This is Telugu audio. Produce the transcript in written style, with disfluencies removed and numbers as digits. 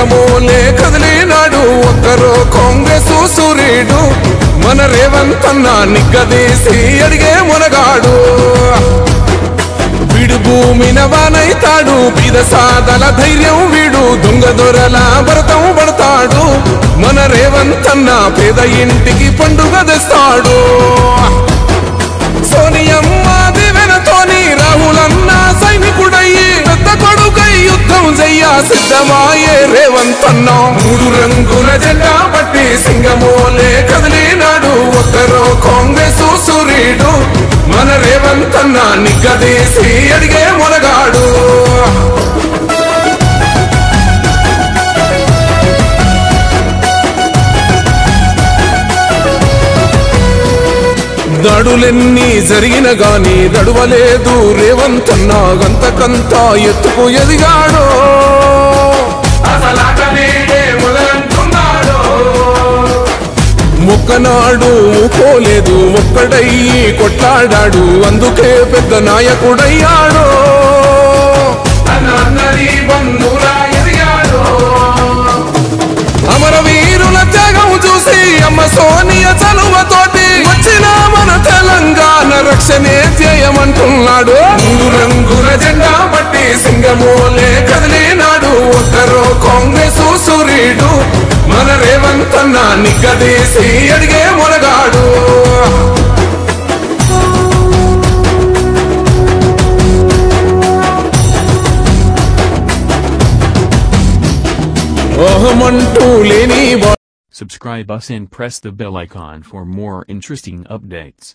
సింగమోలే కదిలినాడు ఒక్కరో కాంగ్రెసు సూర్యుడు మన రేవంత్ అన్న నిగ్గదీసి అడిగే మునగాడు వీడు భూమిన వానైతాడు బీద సాదల ధైర్యం వీడు దొంగ దొరల భరతం పడతాడు మన రేవంత్ అన్న పేద ఇంటికి పండుగ తెస్తాడు సోనియమ్మ దివెనతోని రాహులన్న సైనికుడయ్యి పెద్ద కొడుకై యుద్ధం చెయ్య సిద్ధమాయే రేవంత్ అన్న మూడు రంగుల జెండా పట్టి సింగమోలే కదిలినాడు ఒక్కరో కాంగ్రెసు సూర్యుడు మన రేవంత్ అన్న నిగ్గదీసి అడిగే మునగాడు దడులెన్ని జరిగిన గాని దడువలేదు రేవంత్ అన్న గంతకంతా ఎత్తుకు ఎదిగాడో మొక్కనాడు ఊకోలేదు ఒక్కడయ్యి కొట్లాడాడు అందుకే పెద్ద నాయకుడయ్యాడో అమరవీరుల త్యాగం చూసి అమ్మ సోనియ చలువతోటి వచ్చిన మన తెలంగాణ రక్షణే చేయమంటున్నాడు మూడు రంగుల జెండా పట్టి సింగమోలే కదిలినాడు ఒక్కరో కాంగ్రెసు సూర్యుడు మన రేవంత్ అన్న నిగ్గదీసి అడిగే మునగాడు ఓహమంటూ లేని Subscribe us and press the bell icon for more interesting updates.